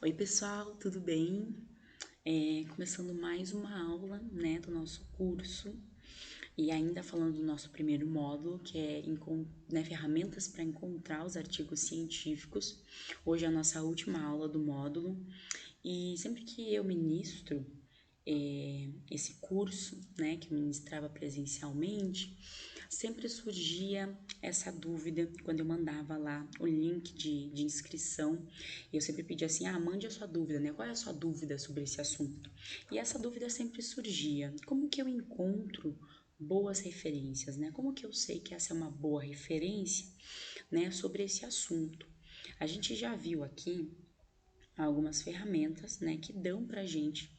Oi, pessoal, tudo bem? Começando mais uma aula, né, do nosso curso e ainda falando do nosso primeiro módulo, que é ferramentas para encontrar os artigos científicos. Hoje é a nossa última aula do módulo e sempre que eu ministro esse curso, né, que eu ministrava presencialmente, sempre surgia essa dúvida quando eu mandava lá o link de inscrição. Eu sempre pedia assim: mande a sua dúvida, né? Qual é a sua dúvida sobre esse assunto? E essa dúvida sempre surgia: como que eu encontro boas referências, né? Como que eu sei que essa é uma boa referência, né, sobre esse assunto? A gente já viu aqui algumas ferramentas, né, que dão pra gente,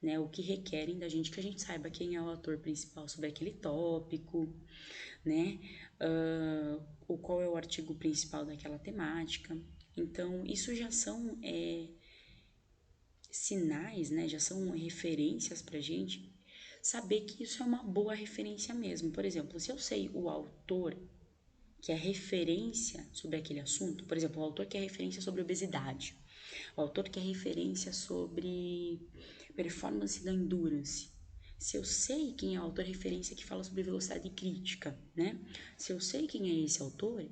né, o que requerem da gente que a gente saiba quem é o autor principal sobre aquele tópico, né, o qual é o artigo principal daquela temática. Então, isso já são sinais, né, já são referências pra gente saber que isso é uma boa referência mesmo. Por exemplo, se eu sei o autor que é referência sobre aquele assunto, por exemplo, o autor que é referência sobre obesidade, o autor que é referência sobre performance da endurance. Se eu sei quem é o autor referência que fala sobre velocidade crítica, né? Se eu sei quem é esse autor,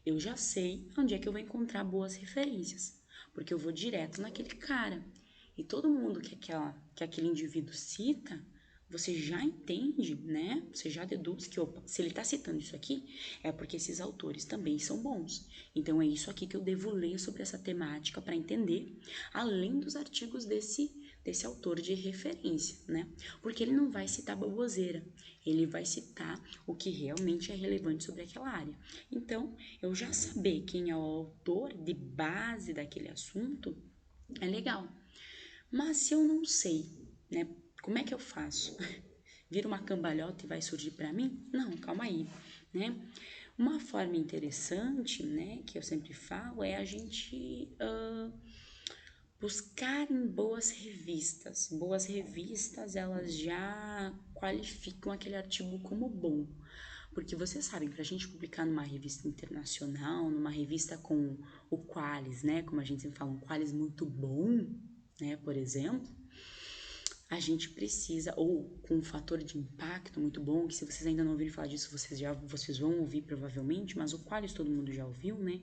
eu já sei onde é que eu vou encontrar boas referências, porque eu vou direto naquele cara. E todo mundo que aquele indivíduo cita, você já entende, né? Você já deduz que, opa, se ele está citando isso aqui, é porque esses autores também são bons. Então é isso aqui que eu devo ler sobre essa temática para entender, além dos artigos desse autor de referência, né? Porque ele não vai citar baboseira, ele vai citar o que realmente é relevante sobre aquela área. Então, eu já saber quem é o autor de base daquele assunto é legal. Mas se eu não sei, né? Como é que eu faço? Vira uma cambalhota e vai surgir para mim? Não, calma aí, né? Uma forma interessante, né, que eu sempre falo é a gente buscar em boas revistas. Boas revistas, elas já qualificam aquele artigo como bom. Porque vocês sabem, para a gente publicar numa revista internacional, numa revista com o Qualis, né, como a gente sempre fala, um Qualis muito bom, né, por exemplo, a gente precisa, ou com um fator de impacto muito bom, que se vocês ainda não ouviram falar disso, vocês vão ouvir provavelmente, mas o Qualis todo mundo já ouviu, né?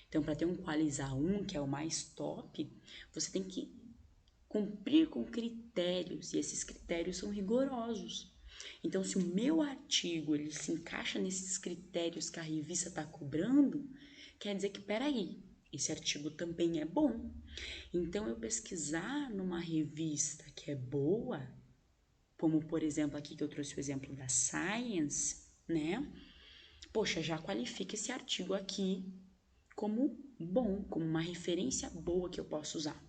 Então, para ter um Qualis A1, que é o mais top, você tem que cumprir com critérios, e esses critérios são rigorosos. Então, se o meu artigo ele se encaixa nesses critérios que a revista está cobrando, quer dizer que, peraí, esse artigo também é bom. Então, eu pesquisar numa revista que é boa, como por exemplo aqui que eu trouxe o exemplo da Science, né? Poxa, já qualifica esse artigo aqui como bom, como uma referência boa que eu posso usar,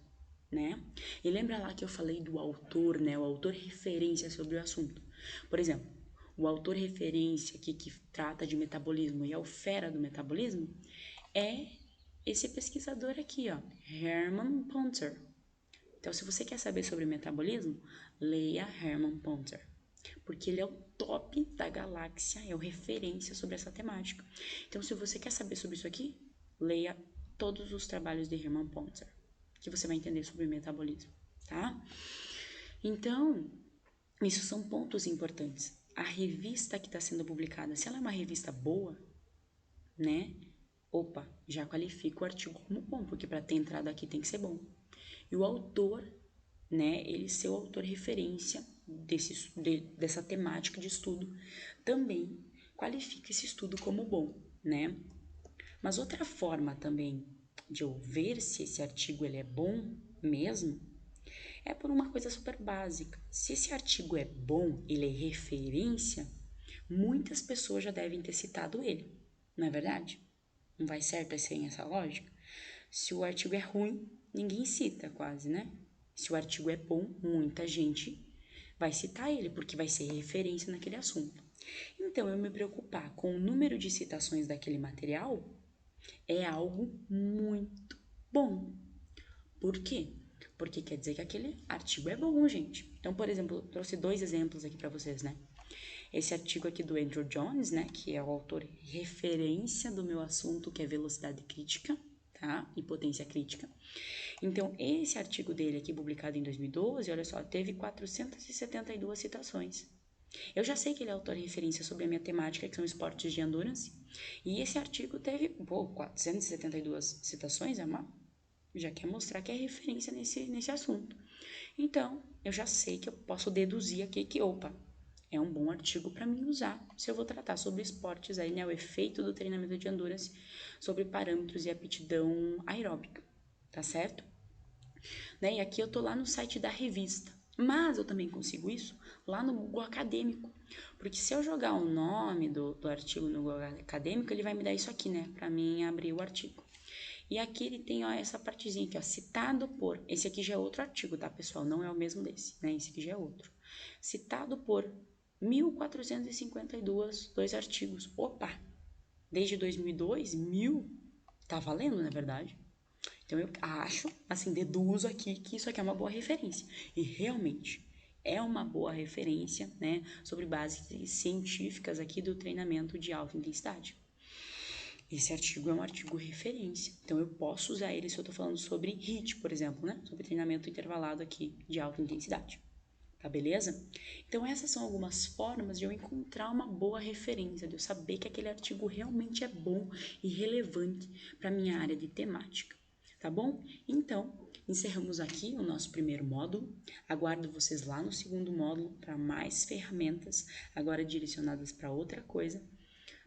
né? E lembra lá que eu falei do autor, né? O autor referência sobre o assunto. Por exemplo, o autor referência aqui que trata de metabolismo e é o fera do metabolismo é esse pesquisador aqui, ó, Hermann Pontzer. Então, se você quer saber sobre metabolismo, leia Hermann Pontzer, porque ele é o top da galáxia, é o referência sobre essa temática. Então, se você quer saber sobre isso aqui, leia todos os trabalhos de Hermann Pontzer, que você vai entender sobre metabolismo, tá? Então, isso são pontos importantes. A revista que está sendo publicada, se ela é uma revista boa, né? Opa, já qualifica o artigo como bom, porque para ter entrado aqui tem que ser bom. E o autor, né, ele ser o autor referência dessa temática de estudo, também qualifica esse estudo como bom, né? Mas outra forma também de eu ver se esse artigo ele é bom mesmo, é por uma coisa super básica. Se esse artigo é bom, ele é referência, muitas pessoas já devem ter citado ele, não é verdade? Não vai certo assim essa lógica? Se o artigo é ruim, ninguém cita quase, né? Se o artigo é bom, muita gente vai citar ele, porque vai ser referência naquele assunto. Então, eu me preocupar com o número de citações daquele material é algo muito bom. Por quê? Porque quer dizer que aquele artigo é bom, gente. Então, por exemplo, eu trouxe dois exemplos aqui para vocês, né? Esse artigo aqui do Andrew Jones, né, que é o autor referência do meu assunto, que é velocidade crítica, tá? E potência crítica. Então, esse artigo dele aqui, publicado em 2012, olha só, teve 472 citações. Eu já sei que ele é autor de referência sobre a minha temática, que são esportes de endurance, e esse artigo teve, 472 citações, já quer mostrar que é referência nesse assunto. Então, eu já sei que eu posso deduzir aqui que, opa, é um bom artigo para mim usar se eu vou tratar sobre esportes aí, né, o efeito do treinamento de endurance sobre parâmetros e aptidão aeróbica, tá certo? Né? E aqui eu tô lá no site da revista, mas eu também consigo isso lá no Google Acadêmico, porque se eu jogar o nome do artigo no Google Acadêmico, ele vai me dar isso aqui, né, para mim abrir o artigo. E aqui ele tem, ó, essa partezinha aqui, ó, citado por, esse aqui já é outro artigo, tá, pessoal? Não é o mesmo desse, né? Esse aqui já é outro. Citado por 1.452 dois artigos. Opa! Desde 2002, 1000, tá valendo, na verdade. Então eu acho, assim, deduzo aqui que isso aqui é uma boa referência. E realmente é uma boa referência, né, sobre bases científicas aqui do treinamento de alta intensidade. Esse artigo é um artigo referência, então eu posso usar ele se eu estou falando sobre HIIT, por exemplo, né? Sobre treinamento intervalado aqui de alta intensidade. Tá beleza? Então essas são algumas formas de eu encontrar uma boa referência, de eu saber que aquele artigo realmente é bom e relevante para minha área de temática. Tá bom? Então, encerramos aqui o nosso primeiro módulo. Aguardo vocês lá no segundo módulo para mais ferramentas, agora direcionadas para outra coisa,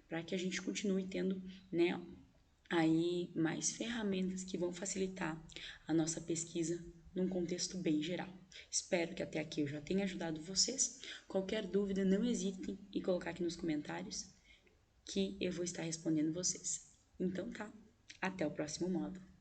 para que a gente continue tendo, né, aí mais ferramentas que vão facilitar a nossa pesquisa num contexto bem geral. Espero que até aqui eu já tenha ajudado vocês. Qualquer dúvida, não hesitem em colocar aqui nos comentários que eu vou estar respondendo vocês. Então tá, até o próximo módulo.